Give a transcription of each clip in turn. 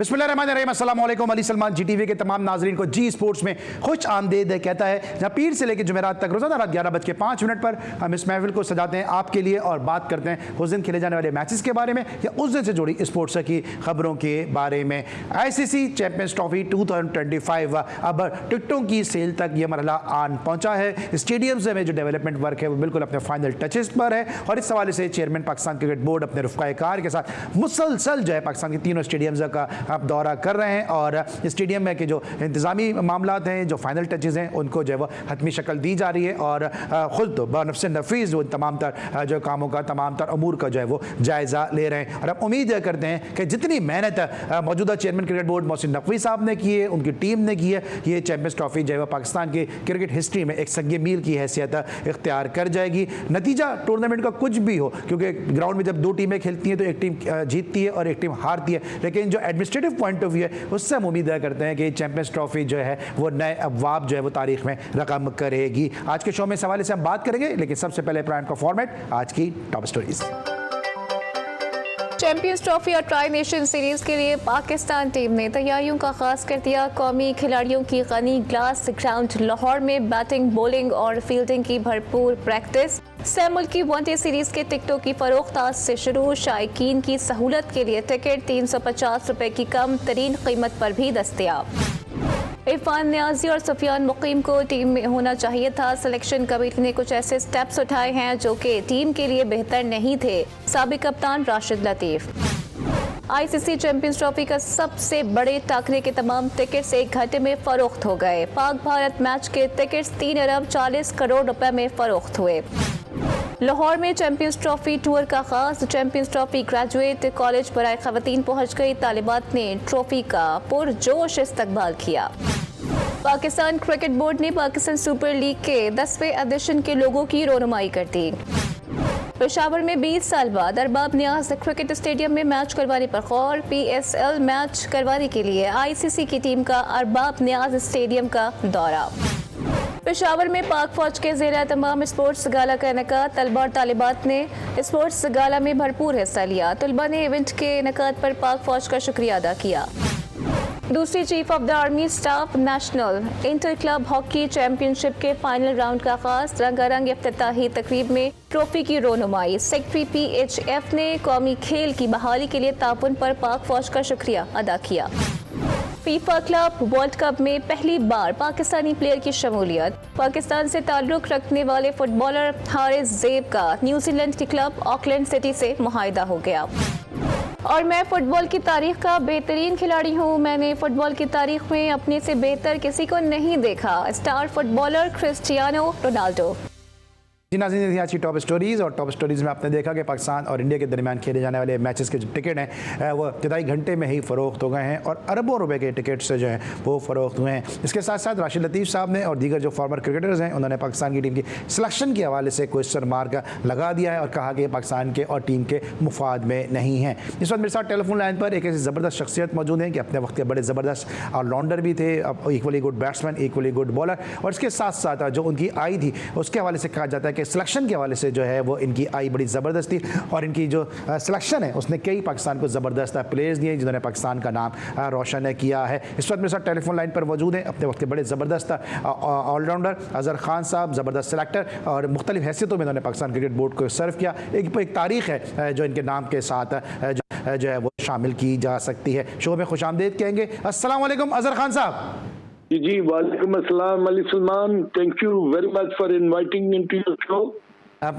बिस्मिल्लाहिर्रहमानिर्रहीम, अस्सलाम वालेकुम। अली सलमान जीटीवी के तमाम नाजरीन को जी स्पोर्ट्स में खुश आमदीद कहता है, जहाँ पीर से लेकर जुमेरात तक रोजाना रात 11:05 पर हम इस महफिल को सजाते हैं आपके लिए और बात करते हैं उस दिन खेले जाने वाले मैचेस के बारे में या उस दिन से जुड़ी स्पोर्ट्स की खबरों के बारे में। आईसीसी चैंपियंस ट्रॉफी 2025 अब टिकटों की सेल तक यह मरहला आन पहुंचा है। स्टेडियम्स में जो डेवलपमेंट वर्क है वो बिल्कुल अपने फाइनल टचेस पर है और इस हवाले से चेयरमैन पाकिस्तान क्रिकेट बोर्ड अपने रुफ़क़ाए कार के साथ मुसलसल जो है पाकिस्तान के तीनों स्टेडियम्स का आप दौरा कर रहे हैं और स्टेडियम में के जो इंतजामी मामलात हैं, जो फाइनल टचेज़ हैं, उनको जो है वो हतमी शक्ल दी जा रही है और ख़ुद तो बनफ़्स नफीस जो तमाम तर जो कामों का तमाम तर अमूर का जो है वो जायज़ा ले रहे हैं। और अब उम्मीद करते हैं कि जितनी मेहनत मौजूदा chairman cricket board Mohsin Naqvi साहब ने की है, उनकी टीम ने की है, ये चैंपियंस ट्रॉफी जो है वो पाकिस्तान की क्रिकेट हिस्ट्री में एक सगे मील की हैसियत इख्तियार कर जाएगी। नतीजा टूर्नामेंट का कुछ भी हो, क्योंकि ग्राउंड में जब दो टीमें खेलती हैं तो एक टीम जीतती है और एक टीम हारती है, लेकिन जो एडमिनिस्ट्रेटिव पॉइंट ऑफ व्यू है उससे हम उम्मीद करते हैं कि चैंपियंस ट्रॉफी जो है वो नए अबवाब जो है वो तारीख में रकम करेगी। आज के शो में इस हवाले से हम बात करेंगे, लेकिन सबसे पहले प्राइम का फॉर्मेट, आज की टॉप स्टोरीज। चैंपियंस ट्रॉफी और ट्राई नेशन सीरीज के लिए पाकिस्तान टीम ने तैयारियों का आगाज कर दिया। कौमी खिलाड़ियों की गनी ग्लास ग्राउंड लाहौर में बैटिंग, बॉलिंग और फील्डिंग की भरपूर प्रैक्टिस। सह मुल्की वनडे सीरीज के टिकटों की फरोख्त आज से शुरू। शायकीन की सहूलत के लिए टिकट 350 रुपए की कम तरीन कीमत पर भी दस्तयाब। इरफान नियाजी और सुफियान मुकीम को टीम में होना चाहिए था। सिलेक्शन कमेटी ने कुछ ऐसे स्टेप्स उठाए हैं जो कि टीम के लिए बेहतर नहीं थे। साबिक कप्तान Rashid Latif. ICC champions trophy का सबसे बड़े टाकरे के तमाम टिकट्स एक घंटे में फरोख्त हो गए। पाक भारत मैच के टिकट्स 3 अरब 40 करोड़ रुपए में फरोख्त हुए। लाहौर में चैंपियंस ट्रॉफी टूर का खास। चैंपियंस ट्रॉफी ग्रेजुएट कॉलेज बराए खवातीन पहुंच गई। तालिबात ने ट्रॉफी का पुरजोश इस्तकबाल किया। पाकिस्तान क्रिकेट बोर्ड ने पाकिस्तान सुपर लीग के 10वें एडिशन के लोगों की रोनुमाई कर दी। पेशावर में 20 साल बाद अरबाब नियाज क्रिकेट स्टेडियम में मैच करवाने पर गौर। PSL मैच करवाने के लिए आईसीसी की टीम का अरबाब नियाज स्टेडियम का दौरा। पेशावर में पाक फौज के ज़ेर तमाम स्पोर्ट्स गाला का इनेकाद। तलबा और तालिबात ने स्पोर्ट्स गाला में भरपूर हिस्सा लिया। तलबा ने इवेंट के इनेकाद पर पाक फौज का शुक्रिया अदा किया। दूसरी chief of the army staff national inter club hockey championship के फाइनल राउंड का खास। रंगारंग इफ्तिताही तकरीब में ट्रॉफी की रोनुमाई। सेक्रेटरी PHF ने कौमी खेल की बहाली के लिए ताउन पर पाक फौज का शुक्रिया अदा किया। फीफा क्लब वर्ल्ड कप में पहली बार पाकिस्तानी प्लेयर की शमूलियत। पाकिस्तान से ताल्लुक रखने वाले फुटबॉलर हारिस ज़ेब का न्यूजीलैंड के क्लब ऑकलैंड सिटी से मुआहिदा हो गया। और मैं फुटबॉल की तारीख का बेहतरीन खिलाड़ी हूँ। मैंने फुटबॉल की तारीख में अपने से बेहतर किसी को नहीं देखा। Star footballer Cristiano Ronaldo. जी नाज़रीन, आज की टॉप स्टोरीज़ और टॉप स्टोरीज़ में आपने देखा कि पाकिस्तान और इंडिया के दरमियान खेले जाने वाले मैचेस के जो टिकट हैं वो इब्तदाई घंटे में ही फ़रोख्त हो गए हैं और अरबों रुपए के टिकट से जो हैं वो फ़रोख्त हुए हैं। इसके साथ साथ राशिद लतीफ़ साहब ने और दीगर जो फॉर्मर क्रिकेटर्स हैं उन्होंने पाकिस्तान की टीम की सिलेक्शन के हवाले से क्वेश्चन मार्क लगा दिया है और कहा कि पाकिस्तान के और टीम के मुफाद में नहीं हैं। इस वक्त मेरे साथ टेलीफोन लाइन पर एक ऐसी ज़बरदस्त शख्सियत मौजूद हैं कि अपने वक्त के बड़े ज़बरदस्त ऑलराउंडर भी थे, equally good batsman, equally good bowler, और इसके साथ साथ जो उनकी आई थी उसके हवाले से कहा जाता है कि सिलेक्शन के हवाले से जो है वो इनकी आई बड़ी ज़बरदस्त थी और इनकी जो सिलेक्शन है उसने कई पाकिस्तान को ज़बरदस्त प्लेयर्स दिए जिन्होंने पाकिस्तान का नाम रोशन किया है। इस वक्त मेरे साथ टेलीफोन लाइन पर मौजूद हैं अपने वक्त के बड़े ज़बरदस्त ऑलराउंडर अज़हर खान साहब, ज़बरदस्त सेलेक्टर और मुख्तलिफ हैसियतों में इन्होंने पाकिस्तान क्रिकेट बोर्ड को सर्व किया। एक तारीख़ है जो इनके नाम के साथ जो है वो शामिल की जा सकती है। शो में खुश आमदीद कहेंगे। अस्सलाम वालेकुम अज़हर खान साहब। जी वालेकुम अस्सलाम Ali Salman, thank you very much for inviting into your show.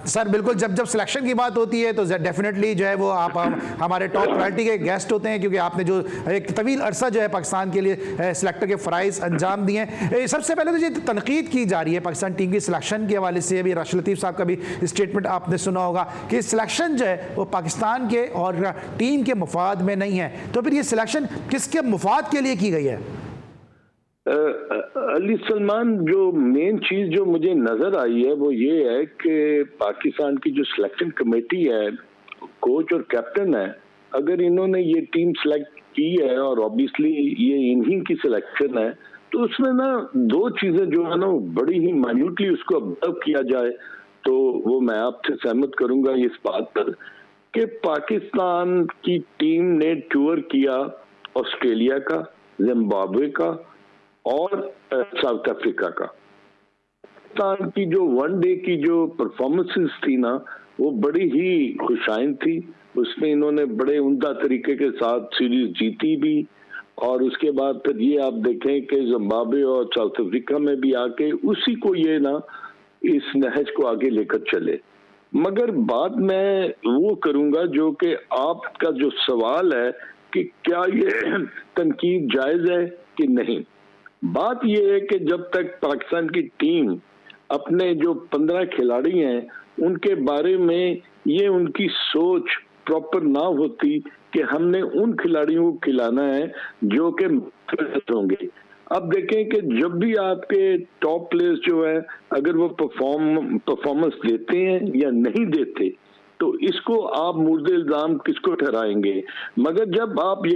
Sir बिल्कुल, जब सिलेक्शन की बात होती है तो डेफिनेटली जो है वो आप हमारे टॉप प्रायोरिटी के गेस्ट होते हैं, क्योंकि आपने जो एक तवील अरसा जो है पाकिस्तान के लिए सिलेक्टर के फ़राइज़ अंजाम दिए हैं। सबसे पहले तो ये तनकीद की जा रही है पाकिस्तान टीम की सिलेक्शन के हवाले से। अभी राशिद लतीफ़ साहब का भी स्टेटमेंट आपने सुना होगा कि सिलेक्शन जो है वो पाकिस्तान के और टीम के मुफाद में नहीं है, तो फिर ये सिलेक्शन किसके मुफाद के लिए की गई है? अली सलमान, जो मेन चीज जो मुझे नजर आई है वो ये है कि पाकिस्तान की जो सिलेक्शन कमेटी है, कोच और कैप्टन है, अगर इन्होंने ये टीम सिलेक्ट की है और ऑब्वियसली ये इन्हीं की सिलेक्शन है, तो उसमें ना दो चीजें जो है ना बड़ी ही माइन्यूटली उसको ऑब्जर्व किया जाए तो वो मैं आपसे सहमत करूंगा इस बात पर कि पाकिस्तान की टीम ने टूर किया ऑस्ट्रेलिया का, जिम्बाब्वे का और साउथ अफ्रीका का। पाकिस्तान की जो वनडे की जो परफॉर्मेंसेस थी ना, वो बड़ी ही खुशाइन थी। उसमें इन्होंने बड़े उम्दा तरीके के साथ सीरीज जीती भी, और उसके बाद फिर ये आप देखें कि जिम्बाब्वे और साउथ अफ्रीका में भी आके उसी को ये ना इस नहज को आगे लेकर चले। मगर बात मैं वो करूंगा जो कि आपका जो सवाल है कि क्या ये तनकीद जायज है कि नहीं। बात ये है कि जब तक पाकिस्तान की टीम अपने जो 15 खिलाड़ी हैं उनके बारे में ये उनकी सोच प्रॉपर ना होती कि हमने उन खिलाड़ियों को खिलाना है जो कि होंगे। अब देखें कि जब भी आपके टॉप प्लेयर्स जो है अगर वो परफॉर्मेंस देते हैं या नहीं देते, तो इसको आप मुर्द इल्जाम किसको ठहराएंगे। मगर जब आप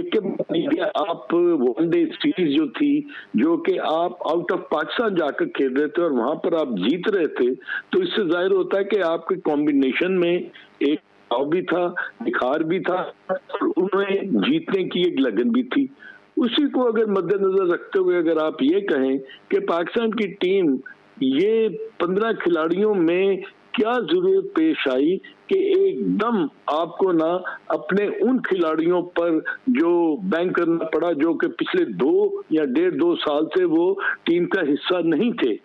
आप वनडे सीरीज जो थी, जो कि आप आउट ऑफ पाकिस्तान जाकर खेल रहे थे और वहां पर आप जीत रहे थे, तो इससे जाहिर होता है कि आपके कॉम्बिनेशन में एक भी था, निखार भी था और उन्हें जीतने की एक लगन भी थी। उसी को अगर मद्देनजर रखते हुए अगर आप ये कहें कि पाकिस्तान की टीम ये 15 खिलाड़ियों में क्या जरूरत पेश आई कि एकदम आपको ना अपने उन खिलाड़ियों पर जो बैंक करना पड़ा जो कि पिछले 2 या 1.5-2 साल से वो टीम का हिस्सा नहीं थे।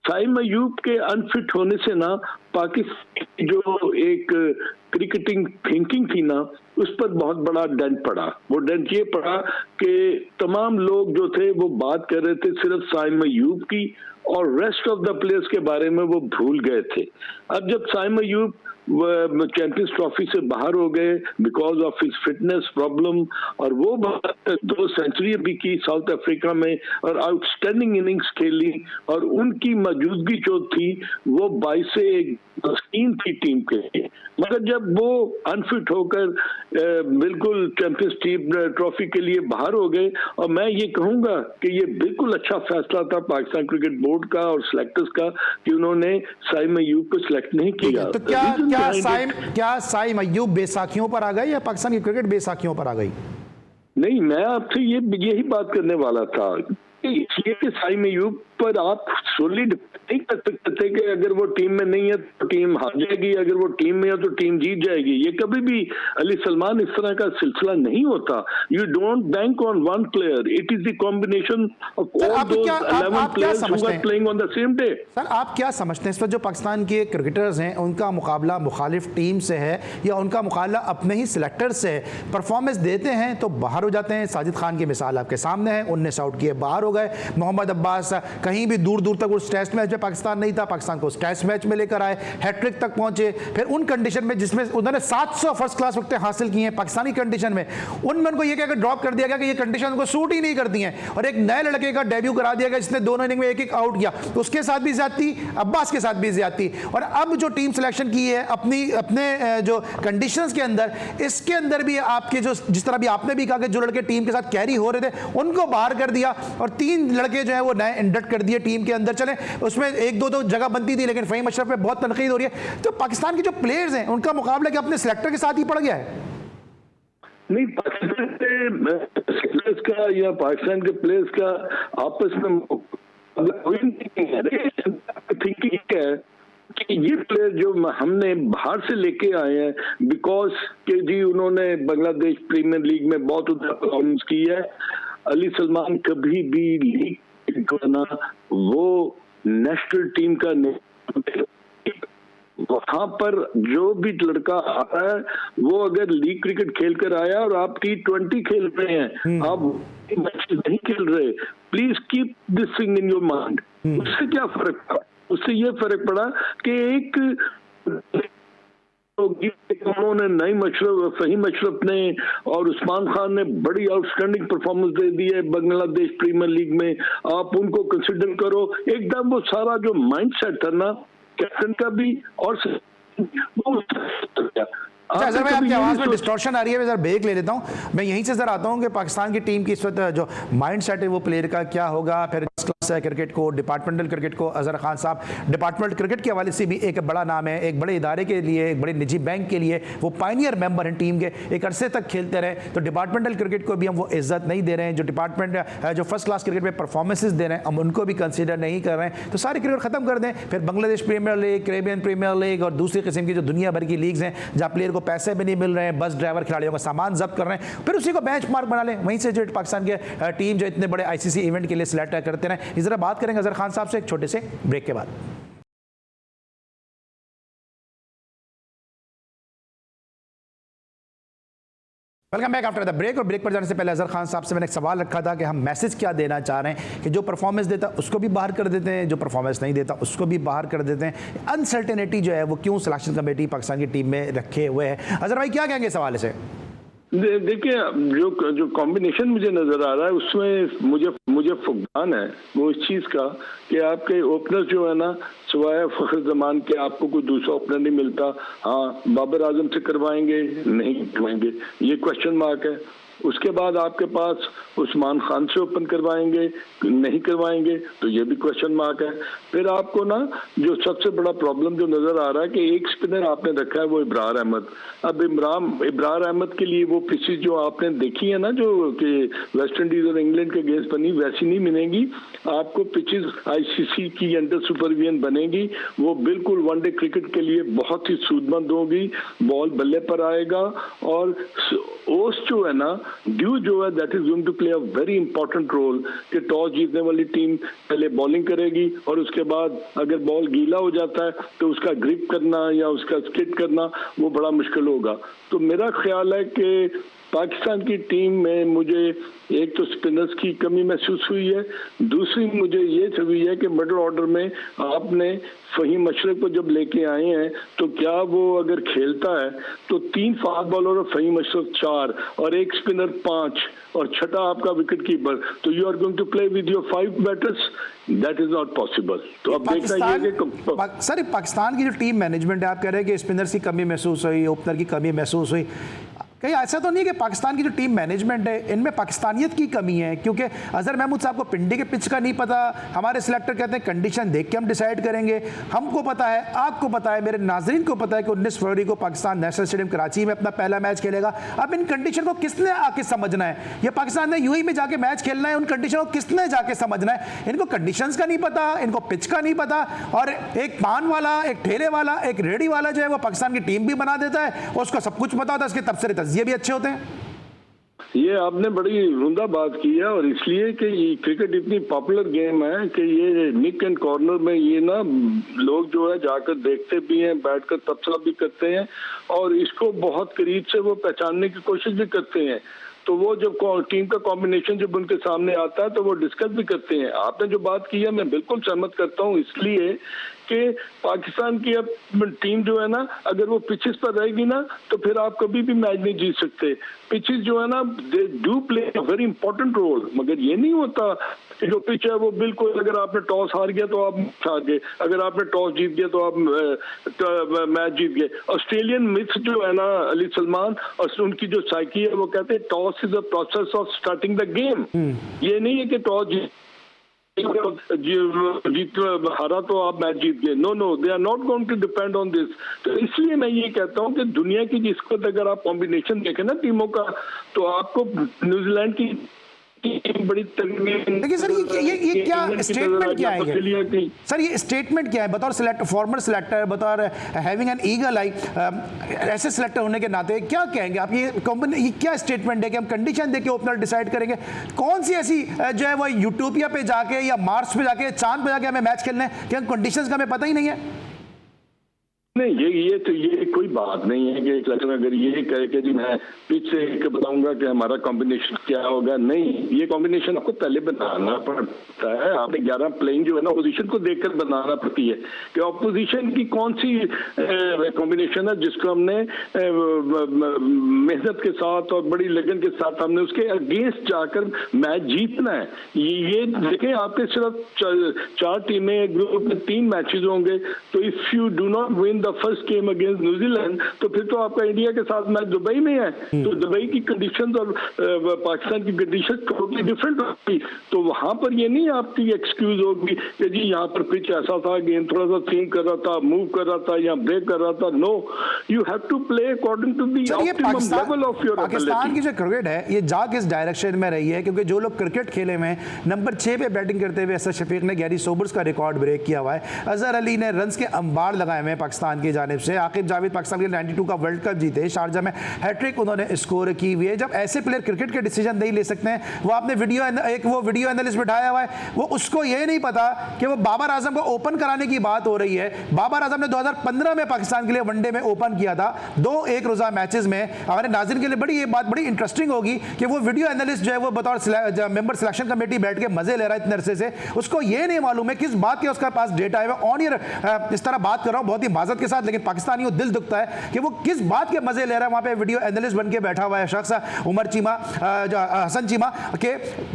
साइम अयूब के अनफिट होने से ना पाकिस्तान की जो एक क्रिकेटिंग थिंकिंग थी ना, उस पर बहुत बड़ा डेंट पड़ा। वो डेंट ये पड़ा कि तमाम लोग जो थे वो बात कर रहे थे सिर्फ साइम अयूब की और रेस्ट ऑफ द प्लेयर्स के बारे में वो भूल गए थे। अब जब साइम अयूब चैंपियंस ट्रॉफी से बाहर हो गए because of his fitness problem, और वो 2 सेंचुरी भी की साउथ अफ्रीका में और आउटस्टैंडिंग इनिंग्स खेली, और उनकी मौजूदगी जो थी वो 22 से एक स्कीम थी टीम के लिए। मगर जब वो अनफिट होकर बिल्कुल चैंपियंस ट्रॉफी के लिए बाहर हो गए, और मैं ये कहूंगा कि ये बिल्कुल अच्छा फैसला था पाकिस्तान क्रिकेट बोर्ड का और सिलेक्टर्स का कि उन्होंने साइम अयूब को सिलेक्ट नहीं किया। तो क्या साइम अयूब बेसाखियों पर आ गए या पाकिस्तान की क्रिकेट बेसाखियों पर आ गई? नहीं, मैं आपसे यही बात करने वाला था, इसलिए कि साइम अयूब पर आप सोलिड नहीं कर सकते थे कि अगर वो टीम में नहीं है तो टीम हार जाएगी, अगर वो टीम में है तो टीम जीत जाएगी। ये कभी भी अली सलमान इस तरह का सिलसिला नहीं होता। You don't bank on one player, it is the combination of all those 11 players who are playing on the same day. Sir, आप क्या समझते हैं इस पर जो पाकिस्तान के क्रिकेटर्स हैं उनका मुकाबला मुखालिफ टीम से है या उनका मुकाबला अपने ही सिलेक्टर से है? परफॉर्मेंस देते हैं तो बाहर हो जाते हैं। साजिद खान की मिसाल आपके सामने है, 19 आउट किए बाहर हो गए। मोहम्मद अब्बास कहीं भी दूर दूर तक उस टेस्ट मैच में पाकिस्तान नहीं था, पाकिस्तान को उस टेस्ट मैच में लेकर आए, हैट्रिक तक पहुंचे। फिर उन कंडीशन में जिसमें उन्होंने 700 फर्स्ट क्लास विकेटें हासिल की हैं पाकिस्तानी कंडीशन में, उनमें उनको ये कहकर ड्रॉप कर दिया गया कि ये कंडीशन उनको सूट ही नहीं करती हैं, और एक नए लड़के का डेब्यू करा दिया गया जिसने दोनों इनिंग में एक आउट किया। तो उसके साथ भी ज्यादती, अब्बास के साथ भी ज्यादती। और अब जो टीम सिलेक्शन की है अपने जो कंडीशंस के अंदर, इसके अंदर भी आपके जो जिस तरह भी आपने भी कहा कि जो लड़के टीम के साथ कैरी हो रहे थे उनको बाहर कर दिया, और 3 लड़के जो है वो नए इंडक्ट कर दिए टीम के अंदर। चले उसमें 1-2 जगह बनती थी, लेकिन फहीम अशरफ पे बहुत तनकीद हो रही है। तो पाकिस्तान के जो प्लेयर्स हैं उनका मुकाबला क्या अपने सिलेक्टर के साथ ही पड़ गया है? नहीं, पाकिस्तान के का या पाकिस्तान के प्लेयर्स का आपस में कोई नहीं है। थिंकिंग है कि ये प्लेयर जो हमने बाहर से लेके आए हैं बिकॉज के जी उन्होंने बांग्लादेश प्रीमियर लीग में बहुत परफॉर्मेंस की है। अली सलमान कभी भी लीग वो नेशनल टीम का वहां पर जो भी लड़का आता है वो अगर लीग क्रिकेट खेल कर आया और आप T20 खेल रहे हैं, आप मैच नहीं खेल रहे, please keep this thing in your mind. उससे क्या फर्क पड़ा? उससे ये फर्क पड़ा कि एक उन्होंने नईम अशरफ, फहीम अशरफ ने और उस्मान खान ने बड़ी आउटस्टैंडिंग परफॉर्मेंस दे दी है बांग्लादेश प्रीमियर लीग में। आप उनको कंसिडर करो। एकदम वो सारा जो माइंडसेट था ना कैप्टन का भी और अच्छा सर, मैं आपकी आवाज़ में डिस्टॉर्शन आ रही है, मैं जरा ब्रेक ले लेता हूँ। मैं यहीं से जरा आता हूँ कि पाकिस्तान की टीम की इस वक्त जो माइंड सेट है वो प्लेयर का क्या होगा, फिर क्रिकेट को, डिपार्टमेंटल क्रिकेट को, अजहर खान साहब डिपार्टमेंटल क्रिकेट के हवाले से भी एक बड़ा नाम है, एक बड़े इदारे के लिए, एक बड़े निजी बैंक के लिए वो पायनियर मेंबर हैं टीम के, एक अरसे तक खेलते रहे। तो डिपार्टमेंटल क्रिकेट को भी हम वो इज्जत नहीं दे रहे हैं, जो डिपार्टमेंट जो फर्स्ट क्लास क्रिकेट में परफॉर्मेंसेज दे रहे हैं हम उनको भी कंसिडर नहीं कर रहे हैं। तो सारी क्रिकेट खत्म कर दें, फिर Bangladesh premier league, Caribbean premier league और दूसरी किस्म की जो दुनिया भर की लीग्स हैं जहाँ प्लेयर को पैसे भी नहीं मिल रहे हैं, बस ड्राइवर खिलाड़ियों का सामान जब्त कर रहे हैं, फिर उसी को बेंच मार्क बना लें। वहीं से जो पाकिस्तान के टीम जो इतने बड़े ICC इवेंट के लिए सिलेक्ट करते हैं, इस तरह बात करेंगे अजहर खान साहब से एक छोटे से ब्रेक के बाद। Welcome back after the break. और ब्रेक पर जाने से पहले अजहर खान साहब से मैंने एक सवाल रखा था कि हम मैसेज क्या देना चाह रहे हैं कि जो परफॉर्मेंस देता उसको भी बाहर कर देते हैं, जो परफॉर्मेंस नहीं देता उसको भी बाहर कर देते हैं। अनसर्टेनिटी जो है वो क्यों सिलेक्शन कमेटी पाकिस्तान की टीम में रखे हुए है? अजहर भाई क्या कहेंगे इस हवाले से? देखिए, जो कॉम्बिनेशन मुझे नजर आ रहा है उसमें मुझे फुकदान है वो इस चीज का कि आपके ओपनर जो है ना, सिवाय फखर जमान के आपको कोई दूसरा ओपनर नहीं मिलता। हाँ, बाबर आजम से करवाएंगे, नहीं करवाएंगे, ये क्वेश्चन मार्क है। उसके बाद आपके पास उस्मान खान से ओपन करवाएंगे, नहीं करवाएंगे, तो ये भी क्वेश्चन मार्क है। फिर आपको ना जो सबसे बड़ा प्रॉब्लम जो नजर आ रहा है कि एक स्पिनर आपने रखा है वो इब्रार अहमद। अब इब्रार अहमद के लिए वो पिचेस जो आपने देखी है ना, जो कि वेस्ट इंडीज और इंग्लैंड के अगेंस्ट बनी, वैसी नहीं मिलेंगी आपको पिचेस। ICC की अंडर सुपरविजन बनेगी, वो बिल्कुल वनडे क्रिकेट के लिए बहुत ही सूदमंद होगी। बॉल बल्ले पर आएगा और ओस जो है ना, ड्यू जो है, that is going to play a very important role कि टॉस जीतने वाली टीम पहले बॉलिंग करेगी और उसके बाद अगर बॉल गीला हो जाता है तो उसका ग्रिप करना या उसका स्किट करना वो बड़ा मुश्किल होगा। तो मेरा ख्याल है कि पाकिस्तान की टीम में मुझे एक तो स्पिनर्स की कमी महसूस हुई है, दूसरी मुझे ये हुई है कि मिडिल ऑर्डर में आपने फहीम अशरफ को जब लेके आए हैं तो क्या वो अगर खेलता है तो 3 फास्ट बॉलर और फहीम अशरफ 4 और एक स्पिनर 5 और छठा आपका विकेट कीपर, तो you are going to play with your 5 batters, that is not possible. तो अब देखना ये कि सर पाकिस्तान की जो टीम मैनेजमेंट है, आप कह रहे हैं कि स्पिनर्स की कमी महसूस हुई, ओपनर की कमी महसूस हुई, कहीं ऐसा तो नहीं है कि पाकिस्तान की जो टीम मैनेजमेंट है इनमें पाकिस्तानियत की कमी है? क्योंकि अजहर महमूद साहब को पिंडी के पिच का नहीं पता, हमारे सिलेक्टर कहते हैं कंडीशन देख के हम डिसाइड करेंगे। हमको पता है, आपको पता है, मेरे नाजरीन को पता है कि 19 फरवरी को पाकिस्तान नेशनल स्टेडियम कराची में अपना पहला मैच खेलेगा। अब इन कंडीशन को किसने आके समझना है? ये पाकिस्तान ने यूएई में जाके मैच खेलना है, उन कंडीशन को किसने जाके समझना है? इनको कंडीशंस का नहीं पता, इनको पिच का नहीं पता, और एक पान वाला, एक ठेले वाला, एक रेडी वाला जो है वो पाकिस्तान की टीम भी बना देता है, उसको सब कुछ पता होता है, उसके तबसरे तजिए भी अच्छे होते हैं। ये आपने बड़ी उम्दा बात की है, और इसलिए कि ये क्रिकेट इतनी पॉपुलर गेम है कि ये निक एंड कॉर्नर में ये ना लोग जो है जाकर देखते भी हैं, बैठकर तबसरा भी करते हैं और इसको बहुत करीब से वो पहचानने की कोशिश भी करते हैं। तो वो जब टीम का कॉम्बिनेशन जब उनके सामने आता है तो वो डिस्कस भी करते हैं। आपने जो बात की है मैं बिल्कुल सहमत करता हूँ, इसलिए कि पाकिस्तान की अब टीम जो है ना, अगर वो पिचेस पर रहेगी ना तो फिर आप कभी भी मैच नहीं जीत सकते। पिचेस जो है ना, they do play a very important role, मगर ये नहीं होता कि जो पिच है वो बिल्कुल, अगर आपने टॉस हार गया तो आप हार गए, अगर आपने टॉस जीत गया तो आप मैच जीत गए। ऑस्ट्रेलियन मिथ्स जो है ना अली सलमान और उनकी जो साइकी है, वो कहते हैं toss is a process of starting the game. ये नहीं है कि टॉस जीत हारा तो आप मैच जीत गए, no, they are not going to depend on this. तो इसलिए मैं ये कहता हूँ कि दुनिया की जिसको अगर आप कॉम्बिनेशन देखें ना टीमों का, तो आपको न्यूजीलैंड की बड़ी देखिए सर, ये क्या स्टेटमेंट क्या है? सर ये स्टेटमेंट क्या है बतौर फॉर्मर सिलेक्टर, बतौर हैविंग एन ईगल आई, ऐसे सिलेक्टर होने के नाते क्या कहेंगे आप? ये क्या स्टेटमेंट है कि हम कंडीशन देके ओपनर डिसाइड करेंगे? कौन सी ऐसी जो है वो यूटोपिया पे जाके या मार्स पे जाके चांद पे जाके हमें मैच खेलना है कि कंडीशंस का हमें पता ही नहीं है? नहीं, ये कोई बात नहीं है कि एक लड़का अगर ये कहे कि जी मैं पिच से बताऊंगा कि हमारा कॉम्बिनेशन क्या होगा। नहीं, ये कॉम्बिनेशन आपको पहले बनाना पड़ता है। आपने 11 प्लेइंग जो है ना पोजीशन को देखकर बनाना पड़ती है कि ऑपोजिशन की कौन सी कॉम्बिनेशन है जिसको हमने मेहनत के साथ और बड़ी लगन के साथ हमने उसके अगेंस्ट जाकर मैच जीतना है। ये देखें, आपके सिर्फ 4 टीमें, ग्रुप में 3 मैचेस होंगे, तो if you do not win the first game against New Zealand, तो फिर तो आपका इंडिया के साथ मैच दुबई में है, तो दुबई की कंडीशन और पाकिस्तान की कंडीशन टोटली डिफरेंट होगी। तो वहां पर ये नहीं आपकी एक्सक्यूज होगी कि जी यहाँ पर पिच ऐसा था, गेंद थोड़ा सा स्विंग कर रहा था, मूव कर रहा था या ब्रेक कर रहा था। No, you have to play according to the optimum level of your ability. Pakistan की जो क्रिकेट है ये जा किस डायरेक्शन में रही है, क्योंकि जो लोग क्रिकेट खेले में नंबर 6 पे बैटिंग करते हुए असद शफीक ने गैरी सोबर्स का रिकॉर्ड ब्रेक किया हुआ है, अजहर अली ने रन्स के अंबार लगाए हुए हैं पाकिस्तान की जानिब से, आकिब जावेद पाकिस्तान के 92 का वर्ल्ड कप जीते, शारजा में हैट्रिक उन्होंने स्कोर की हुई है। जब ऐसे प्लेयर क्रिकेट के डिसीजन नहीं ले सकते हैं, वो आपने वो वीडियो एनालिस्ट बिठाया हुआ है, वो उसको ये नहीं पता कि वो बाबर आजम को ओपन कराने की बात हो रही है। बाबर आजम ने 2015 में पाकिस्तान के लिए वनडे में ओपन किया था 2 एक रोजा मैचेस में। हमारे नाज़रीन के लिए बड़ी ये बात बड़ी इंटरेस्टिंग होगी कि वो वीडियो एनालिस्ट जो है वो बतौर मेंबर सिलेक्शन कमेटी बैठ के मजे ले रहा है इतने अरसे से, उसको ये नहीं मालूम है किस बात के उसके पास डेटा है। ऑन ईयर इस तरह बात कर रहा हूं बहुत ही माजत के साथ, लेकिन पाकिस्तानियों दिल दुखता है कि वो किस बात के मजे ले रहा है। वहां पे वीडियो एनालिस्ट बन के बैठा हुआ है शख्स उमर चीमा, हसन चीमा के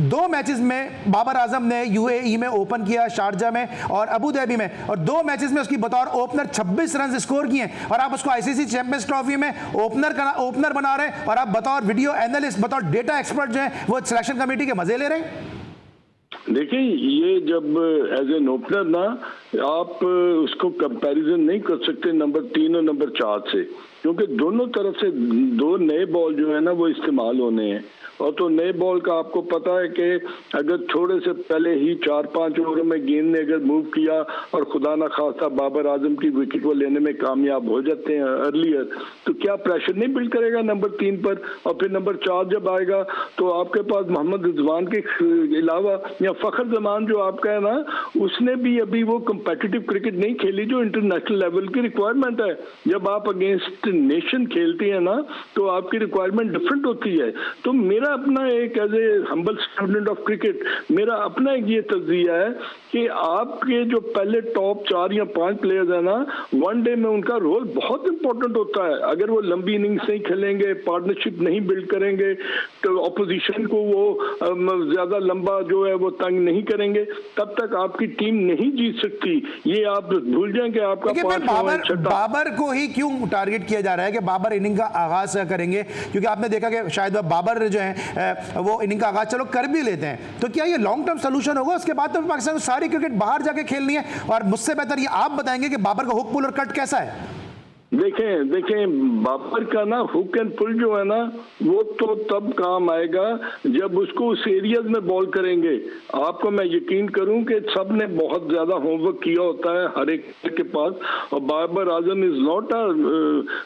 2 मैचेस में बाबर आजम ने यूएई में ओपन किया, शारजा में और अबू धाबी में, और 2 मैचेस में उसकी बतौर ओपनर 26 रन स्कोर किए, और आप उसको आईसीसी चैंपियंस ट्रॉफी में ओपनर बना रहे हैं, और आप बतौर वीडियो एनालिस्ट, बतौर डेटा एक्सपर्ट जो है वो सिलेक्शन कमेटी के मजे ले रहे हैं। देखिए, ये जब एज एन ओपनर ना आप उसको कंपैरिजन नहीं कर सकते नंबर 3 और नंबर 4 से, क्योंकि दोनों तरफ से 2 नए बॉल जो है ना वो इस्तेमाल होने हैं। और तो नए बॉल का आपको पता है कि अगर थोड़े से पहले ही 4-5 ओवर में गेंद ने अगर मूव किया और खुदा ना खास्ता बाबर आजम की विकेट को लेने में कामयाब हो जाते हैं अर्लियर, तो क्या प्रेशर नहीं बिल्ड करेगा नंबर 3 पर? और फिर नंबर 4 जब आएगा तो आपके पास मोहम्मद रिजवान के अलावा या फखर जमान जो आपका है ना, उसने भी अभी वो कंपेटिटिव क्रिकेट नहीं खेली जो इंटरनेशनल लेवल की रिक्वायरमेंट है। जब आप अगेंस्ट नेशन खेलती है ना तो आपकी रिक्वायरमेंट डिफरेंट होती है। तो मेरा अपना एक as a humble student of cricket मेरा अपना एक ये तज्जिया है कि आपके जो पहले टॉप 4 या 5 प्लेयर्स है ना, वनडे में उनका रोल बहुत इंपॉर्टेंट होता है। अगर वो लंबी इनिंग्स नहीं खेलेंगे, पार्टनरशिप नहीं बिल्ड करेंगे, तो ऑपोजिशन को वो ज्यादा लंबा जो है वो तंग नहीं करेंगे, तब तक आपकी टीम नहीं जीत सकती। ये आप भूल जाएं कि आपका बाबर को ही क्यों टारगेट किया जा रहा है कि बाबर इनिंग का आगाज करेंगे, क्योंकि आपने देखा कि शायद बाबर जो है वो इनिंग का आगाज चलो कर भी लेते हैं, तो क्या ये लॉन्ग टर्म सोल्यूशन होगा? उसके बाद तो पाकिस्तान को सारी क्रिकेट बाहर जाके खेलनी है, और मुझसे बेहतर ये आप बताएंगे कि बाबर का हुक पुल और कट कैसा है। देखें बाबर का ना हुक एंड पुल जो है ना वो तो तब काम आएगा जब उसको उस एरियाज में बॉल करेंगे। आपको मैं यकीन करूं कि सब ने बहुत ज्यादा होमवर्क किया होता है हर एक के पास, और Babar Azam is not a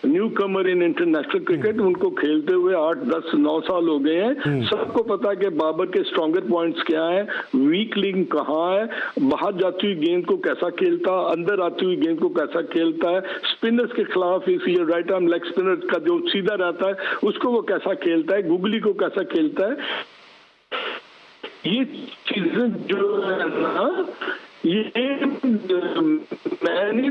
newcomer in international cricket. उनको खेलते हुए 8, 10, 9 साल हो गए हैं। सबको पता है कि बाबर के स्ट्रॉन्गर पॉइंट्स क्या है, वीक लिंक कहाँ है, बाहर जाती हुई गेंद को कैसा खेलता, अंदर आती हुई गेंद को कैसा खेलता है, स्पिनर्स के खिलाफ इस ये राइट आर्म लेग स्पिनर का जो सीधा रहता है उसको वो कैसा खेलता है, गुगली को कैसा खेलता है। ये चीजें जो है ना ये मैंने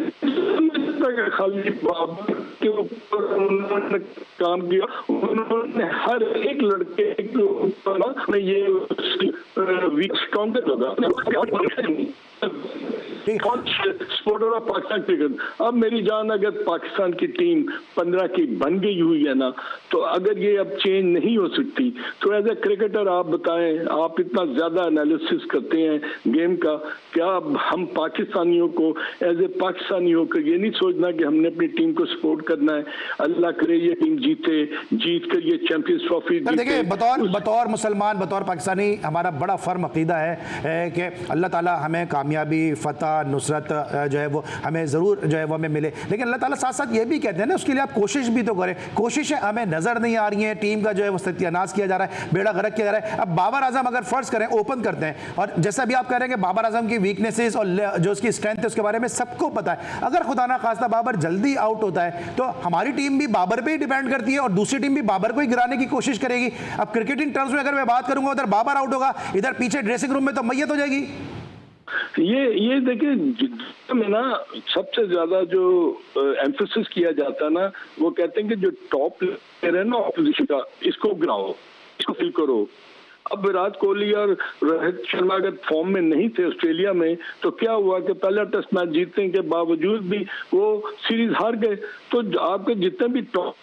खाली बाबर के ऊपर उन्होंने काम किया, उन्होंने हर एक लड़के के ऊपर ना ये वीक स्ट्रॉन्गर होगा स्पोर्टर ऑफ पाकिस्तान क्रिकेट। अब मेरी जान अगर पाकिस्तान की टीम 15 की बन गई हुई है ना, तो अगर ये अब चेंज नहीं हो सकती तो एज ए क्रिकेटर आप बताएं, आप इतना ज्यादा एनालिसिस करते हैं गेम का, क्या हम पाकिस्तानियों को एज ए पाकिस्तानी होकर ये नहीं सोचना कि हमने अपनी टीम को सपोर्ट करना है, अल्लाह करे ये टीम जीत कर ये चैंपियंस ट्रॉफी जीते। देखिए बतौर मुसलमान, बतौर पाकिस्तानी हमारा बड़ा फर्म अकीदा है कि अल्लाह ताला हमें कामयाबी, फतह, नुसरत जो है वो हमें ज़रूर जो है वो हमें मिले, लेकिन अल्लाह ताला साथ साथ ये भी कहते हैं ना उसके लिए आप कोशिश भी तो करें। कोशिशें हमें नज़र नहीं आ रही हैं, टीम का जो है वो सत्यानाश किया जा रहा है, बेड़ा गर्क किया जा रहा है। अब बाबर आजम अगर फ़र्ज़ करें ओपन करते हैं, और जैसा भी आप कह रहे हैं कि बाबर आजम की वीकनेसेस और जो उसकी स्ट्रेंथ है उसके बारे में सबको पता है, अगर खुदा ना खास्ता बाबर जल्दी आउट होता है तो हमारी टीम भी बाबर पर ही डिपेंड करती है और दूसरी टीम भी बाबर को ही गिराने की कोशिश करेगी। अब क्रिकेटिंग टर्म्स में अगर मैं बात करूंगा, उधर बाबर आउट होगा, इधर पीछे ड्रेसिंग रूम में तो मैयत हो जाएगी। ये देखिए में ना सबसे ज्यादा जो एम्फेसिस किया जाता है ना, वो कहते हैं कि जो टॉप प्लेयर है ना ऑपोजिशन का, इसको गिराओ, इसको फिल करो, अब विराट कोहली और रोहित शर्मा अगर फॉर्म में नहीं थे ऑस्ट्रेलिया में, तो क्या हुआ कि पहला टेस्ट मैच जीतने के बावजूद भी वो सीरीज हार गए। तो आपके जितने भी टॉप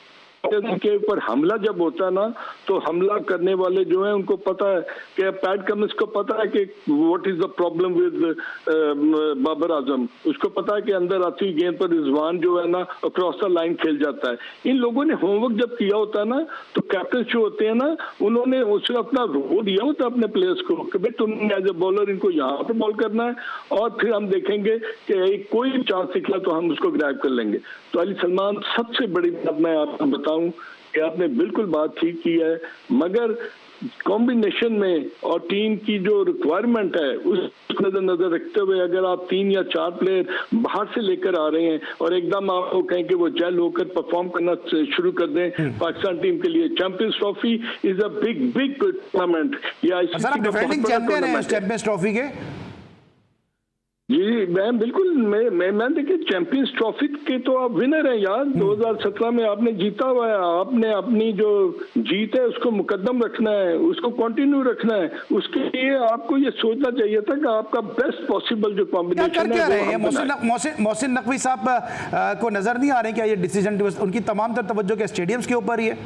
के ऊपर हमला जब होता है ना, तो हमला करने वाले जो है उनको पता है कि पैट कमिंस को पता है कि what is the problem with Babar Azam. उसको पता है कि अंदर आती हुई गेंद पर रिजवान जो है ना अक्रॉस द लाइन खेल जाता है। इन लोगों ने होमवर्क जब किया होता है ना, तो कैप्टन जो होते हैं ना, उन्होंने उससे अपना रोल दिया होता है अपने प्लेयर्स को कि भाई तुमने एज ए बॉलर इनको यहाँ पे बॉल करना है, और फिर हम देखेंगे कि कोई चांस निकला तो हम उसको ग्रैब कर लेंगे। तो अली सलमान, सबसे बड़ी बात मैं आपको बताऊं कि आपने बिल्कुल बात ठीक की है, मगर कॉम्बिनेशन में और टीम की जो रिक्वायरमेंट है उस नजर रखते हुए अगर आप 3 या 4 प्लेयर बाहर से लेकर आ रहे हैं और एकदम आपको कहें कि वो जेल होकर परफॉर्म करना शुरू कर दें पाकिस्तान टीम के लिए, champions trophy is a big tournament. या डिफेंडिंग चैंपियन है चैंपियंस ट्रॉफी के। जी मैं बिल्कुल, मैं देखिए चैंपियंस ट्रॉफी के तो आप विनर हैं यार। 2017 में आपने जीता हुआ है, आपने अपनी जो जीत है उसको मुकद्दम रखना है, उसको कंटिन्यू रखना है। उसके लिए आपको ये सोचना चाहिए था कि आपका बेस्ट पॉसिबल जो कॉम्बिनेशन है। मोहसिन नकवी साहब को नजर नहीं आ रहे क्या ये डिसीजन उनकी तमाम तर तवज्जो के स्टेडियम्स के ऊपर ही है?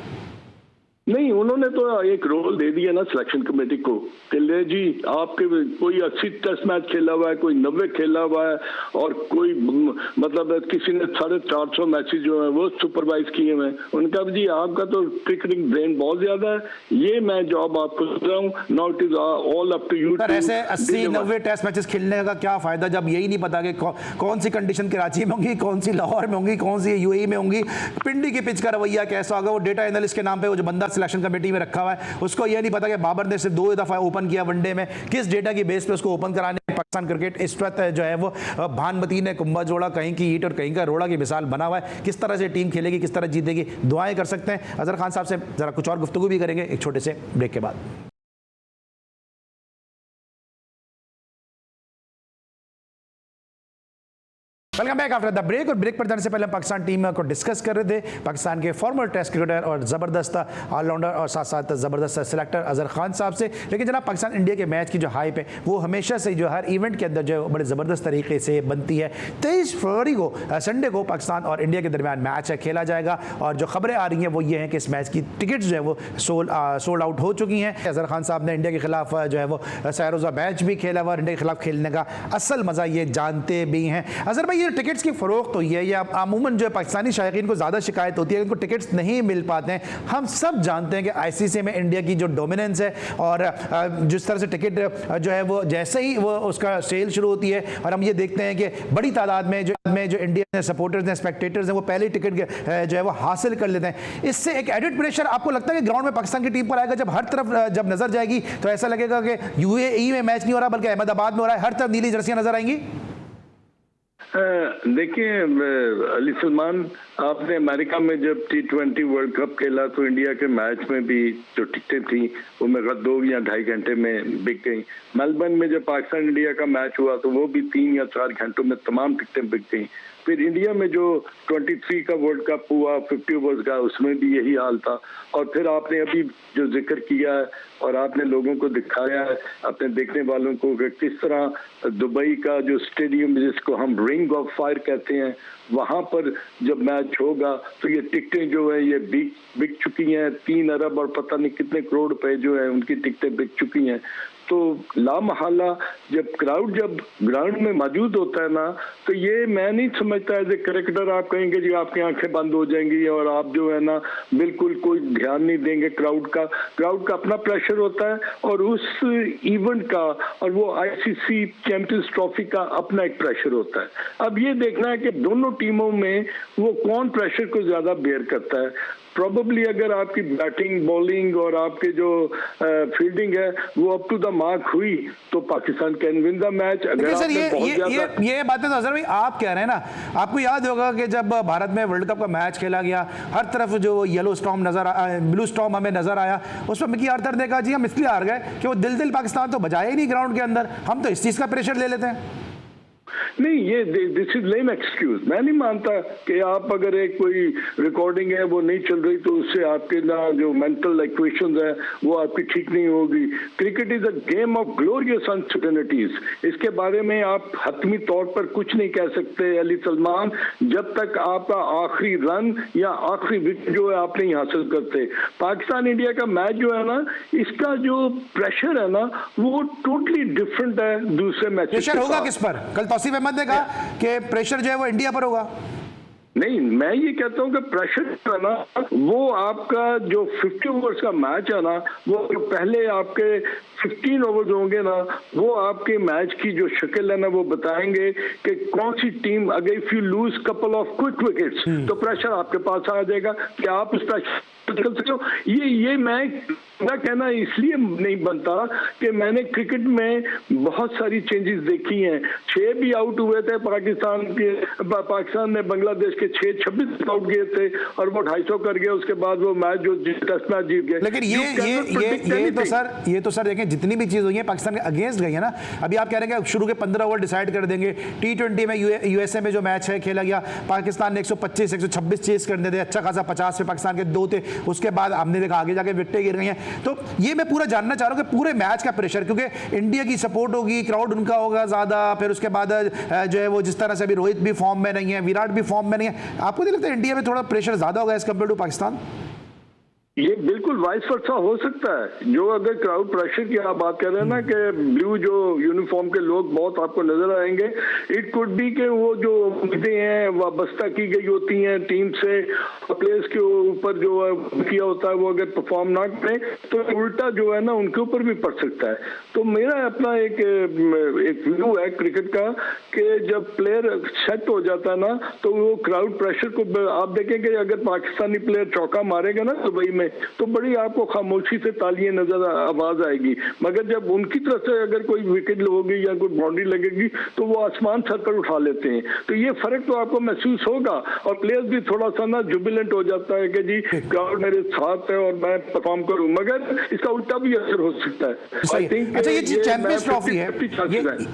नहीं, उन्होंने तो एक रोल दे दिया ना सिलेक्शन कमेटी को कि ले जी आपके कोई 80 टेस्ट मैच खेला हुआ है, कोई 90 खेला हुआ है, और कोई मतलब किसी ने 450 मैचेस जो है वो सुपरवाइज किए हुए हैं। उनका जी आपका तो क्रिकेटिंग ब्रेन बहुत ज्यादा है, ये मैं जॉब आपको दे रहा हूँ, now it is all up to you. ऐसे 80-90 टेस्ट मैचेस खेलने का क्या फायदा जब यही नहीं पता कि कौन सी कंडीशन कराची में होंगी, कौन सी लाहौर में होंगी, कौन सी यूएई में होंगी, पिंडी की पिच का रवैया कैसा होगा। वो डेटा एनालिस्ट के नाम पे वो जो बंदा सिलेक्शन कमेटी में रखा हुआ है उसको यह नहीं पता कि बाबर ने सिर्फ 2 दफा ओपन किया वनडे में, किस डेटा की बेस पे उसको ओपन कराने। पाकिस्तान क्रिकेट इस वक्त जो है वो भानमती ने कुंभा जोड़ा, कहीं की ईंट और कहीं का रोड़ा की मिसाल बना हुआ है। किस तरह से टीम खेलेगी, किस तरह जीतेगी, दुआएं कर सकते हैं। अजहर खान साहब से जरा कुछ और गुफ्तगू भी करेंगे एक छोटे से ब्रेक के बाद। Welcome back after the break. और ब्रेक पर जाने से पहले हम पाकिस्तान टीम को डिस्कस कर रहे थे। पाकिस्तान के फॉर्मर टेस्ट क्रिकेटर और ज़बरदस्त ऑलराउंडर और साथ साथ ज़बरदस्त सिलेक्टर अजहर खान साहब से। लेकिन जनाब पाकिस्तान इंडिया के मैच की जो हाइप है वो हमेशा से जो हर इवेंट के अंदर जो बड़े ज़बरदस्त तरीके से बनती है। 23 फरवरी को संडे को पाकिस्तान और इंडिया के दरमियान मैच खेला जाएगा, और जो खबरें आ रही हैं वो ये हैं कि इस मैच की टिकट्स जो है वो सोल्ड आउट हो चुकी हैं। अजहर खान साहब ने इंडिया के खिलाफ जो है वो सैरोज़ा मैच भी खेला हुआ, इंडिया के खिलाफ खेलने का असल मज़ा ये जानते भी हैं। अजहर भाई, ये टिकट्स की फ़रोख्त हुई है, या अमूमन जो पाकिस्तानी शायकीन को ज़्यादा शिकायत होती है कि उनको टिकट्स नहीं मिल पाते हैं। हम सब जानते हैं कि आईसीसी में इंडिया की जो डोमिनेंस है, और जिस तरह से टिकट जो है वो जैसे ही वो उसका सेल शुरू होती है, और हम ये देखते हैं कि बड़ी तादाद में जो इंडियन सपोर्टर्स हैं, स्पेक्टेटर्स हैं, वो पहले ही टिकट जो है वो हासिल कर लेते हैं। इससे एक एडिड प्रेशर आपको लगता है कि ग्राउंड में पाकिस्तान की टीम पर आएगा, जब हर तरफ जब नजर जाएगी तो ऐसा लगेगा कि यूएई में मैच नहीं हो रहा बल्कि अहमदाबाद में हो रहा है, हर तरफ नीली जर्सियां नजर आएंगी? देखिए अली सलमान, आपने अमेरिका में जब T20 वर्ल्ड कप खेला तो इंडिया के मैच में भी जो टिकटें थी वो मेरा 2 या 2.5 घंटे में बिक गई। मेलबर्न में जब पाकिस्तान इंडिया का मैच हुआ तो वो भी 3 या 4 घंटों में तमाम टिकटें बिक गई। फिर इंडिया में जो 23 का वर्ल्ड कप हुआ 50 ओवर्स का, उसमें भी यही हाल था। और फिर आपने अभी जो जिक्र किया है और आपने लोगों को दिखाया है, अपने देखने वालों को, कि किस तरह दुबई का जो स्टेडियम जिसको हम रिंग ऑफ फायर कहते हैं, वहां पर जब मैच होगा तो ये टिकटें जो है ये बिक चुकी हैं। 3 अरब और पता नहीं कितने करोड़ रुपए जो है उनकी टिकटें बिक चुकी हैं। तो लामहला जब ग्राउंड में मौजूद होता है ना, तो ये मैं नहीं समझता एज ए क्रिकेटर आप कहेंगे जी आपकी आंखें बंद हो जाएंगी और आप जो है ना बिल्कुल कोई ध्यान नहीं देंगे। क्राउड का अपना प्रेशर होता है, और उस इवेंट का और वो आईसीसी चैंपियंस ट्रॉफी का अपना एक प्रेशर होता है। अब ये देखना है कि दोनों टीमों में वो कौन प्रेशर को ज्यादा बेयर करता है। प्रोबेबली अगर आपकी बैटिंग, बॉलिंग और आपके जो फील्डिंग है वो अप टू द मार्क हुई तो Pakistan can win the match. अगर सर ये बातें तो अजहर भाई आप कह रहे हैं ना, आपको याद होगा कि जब भारत में वर्ल्ड कप का मैच खेला गया, हर तरफ जो येलो स्टॉर्म ब्लू स्टॉर्म हमें नजर आया, उसमें मिकी आर्थर ने कहा जी हम इसलिए हार गए कि वो दिल पाकिस्तान तो बजाया ही नहीं ग्राउंड के अंदर, हम तो इस चीज का प्रेशर ले लेते हैं। नहीं, ये दिस इज लेम एक्सक्यूज। मैं नहीं मानता कि आप अगर एक कोई रिकॉर्डिंग है वो नहीं चल रही तो उससे आपके ना जो मेंटल इक्वेशंस है वो आपकी ठीक नहीं होगी। Cricket is a game of glorious uncertainties. इसके बारे में आप हतमी तौर पर कुछ नहीं कह सकते अली सलमान, जब तक आपका आखिरी रन या आखिरी विकेट जो है आप नहीं हासिल करते। पाकिस्तान इंडिया का मैच जो है ना, इसका जो प्रेशर है ना वो टोटली डिफरेंट है दूसरे मैच। प्रेशर होगा किस पर? कल तौसीफ अहमद ने कहा कि प्रेशर जो है वो इंडिया पर होगा। नहीं, मैं ये कहता हूँ कि प्रेशर है ना वो आपका जो 50 ओवर्स का मैच है ना, वो जो पहले आपके 15 ओवर्स होंगे ना, वो आपके मैच की जो शक्ल है ना वो बताएंगे कि कौन सी टीम, अगर if you lose couple of quick wickets तो प्रेशर आपके पास आ जाएगा कि आप उस प्रेशर कर सकते हो। ये मैं कहना इसलिए नहीं बनता कि मैंने क्रिकेट में बहुत सारी चेंजेस देखी हैं। 6 भी आउट हुए थे पाकिस्तान ने बांग्लादेश के 26 आउट गए थे और वो 250 कर गए, उसके बाद वो मैच जो टेस्ट मैच जीत गए। लेकिन ये तो सर देखें जितनी भी चीज हुई है पाकिस्तान के अगेंस्ट गई है ना। अभी आप कह रहे हैं कि शुरू के 15 ओवर डिसाइड कर देंगे। T20 में यूएसए में जो मैच है खेला गया, पाकिस्तान ने 125 126 चेस करने थे, अच्छा खासा 50 पे पाकिस्तान के 2 थे। उसके बाद हमने देखा आगे जाके विकेटें गिर गई हैं। तो ये मैं पूरा जानना चाह रहा हूं कि पूरे मैच का प्रेशर, क्योंकि इंडिया की सपोर्ट होगी, क्राउड उनका होगा ज्यादा, फिर उसके बाद जो है वो जिस तरह से अभी रोहित भी फॉर्म में नहीं है, विराट भी फॉर्म में नहीं है, आपको नहीं लगता इंडिया में थोड़ा प्रेशर ज्यादा होगा एज कंपेयर टू पाकिस्तान? ये बिल्कुल वाइस वर्सा हो सकता है। जो अगर क्राउड प्रेशर की आप बात कर रहे हैं ना कि ब्लू जो यूनिफॉर्म के लोग बहुत आपको नजर आएंगे, इट कुड बी कि वो जो उम्मीदें हैं वाबस्ता की गई होती हैं टीम से, प्लेयर्स के ऊपर जो किया होता है वो अगर परफॉर्म ना करें तो उल्टा जो है ना उनके ऊपर भी पड़ सकता है। तो मेरा अपना एक व्यू है क्रिकेट का कि जब प्लेयर सेट हो जाता है ना तो वो क्राउड प्रेशर को आप देखेंगे, अगर पाकिस्तानी प्लेयर चौका मारेगा ना दुबई में तो बड़ी आपको खामोशी से तालियां नजर आवाज आएगी, मगर जब उनकी तरफ से अगर कोई विकेट होगी या कोई बाउंड्री लगेगी तो वो आसमान सर पर उठा लेते हैं। तो ये फर्क तो आपको महसूस होगा और प्लेयर्स भी थोड़ा सा ना जुबिलेंट हो जाता है कि जी क्राउड मेरे साथ है और मैं परफॉर्म करूं, मगर इसका उल्टा भी असर हो सकता है। आई थिंक अच्छा, ये चैंपियंस ट्रॉफी है,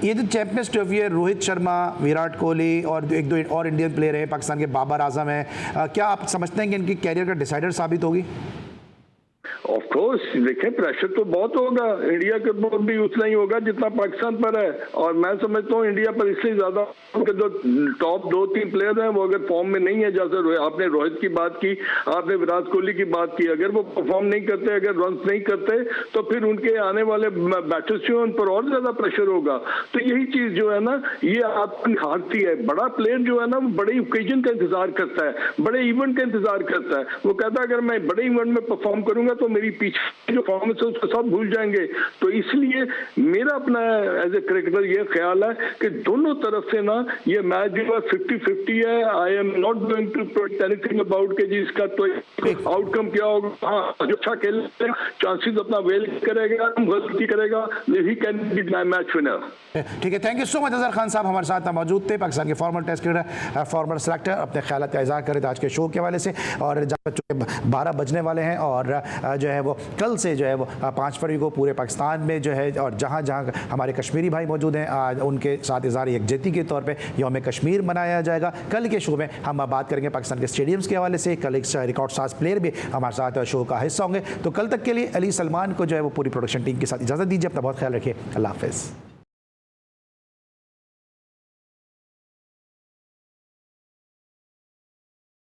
ये जो चैंपियंस ट्रॉफी है, रोहित शर्मा, विराट कोहली और 1-2 और इंडियन प्लेयर है पाकिस्तान के, बाबर आजम है, क्या आप समझते हैं कि इनकी कैरियर का डिसाइडर साबित होगी? ऑफ कोर्स, देखें प्रेशर तो बहुत होगा, इंडिया के ऊपर भी उतना ही होगा जितना पाकिस्तान पर है। और मैं समझता हूँ इंडिया पर इसलिए ज्यादा कि जो टॉप 2-3 प्लेयर हैं वो अगर फॉर्म में नहीं है, जैसे आपने रोहित की बात की, आपने विराट कोहली की बात की, अगर वो परफॉर्म नहीं करते, अगर रन नहीं करते तो फिर उनके आने वाले बैटर्स जो उन पर और ज्यादा प्रेशर होगा। तो यही चीज जो है ना ये आपकी हारती है। बड़ा प्लेयर जो है ना वो बड़े ओकेजन का इंतजार करता है, बड़े इवेंट का इंतजार करता है। वो कहता है अगर मैं बड़े इवेंट में परफॉर्म करूंगा तो मेरी पीछे जो परफॉर्मेंस है उसको सब भूल जाएंगे। तो इसलिए मेरा अपना एज ए क्रिकेटर ये ख्याल है कि दोनों तरफ से ना ये मैच जो है 50-50 है। I am not going to predict anything about के जी इसका तो आउटकम क्या होगा। हाँ, जो अच्छा खेलेगा चांसेस अपना वेल करेगा, गलती करेगा, he can be match winner. ठीक है, thank you so much. Azhar Khan साहब हमारे साथ मौजूद थे, पाकिस्तान के former test cricketer, former selector, अपने ख्यालात का इज़हार करे थे आज के शो के हवाले से। और जब 12 बजने वाले हैं और जो है वो कल से जो है वो 5 फरवरी को पूरे पाकिस्तान में जो है और जहाँ जहाँ हमारे कश्मीरी भाई मौजूद हैं आज उनके साथ इज़हार यकजहती के तौर पे यौम कश्मीर मनाया जाएगा। कल के शो में हम बात करेंगे पाकिस्तान के स्टेडियम्स के हवाले से। कल एक रिकॉर्ड साज प्लेयर भी हमारे साथ शो का हिस्सा होंगे। तो कल तक के लिए अली सलमान को जो है वो पूरी प्रोडक्शन टीम के साथ इजाज़त दीजिए। अपना बहुत ख्याल रखिए। अल्लाह हाफ़िज़।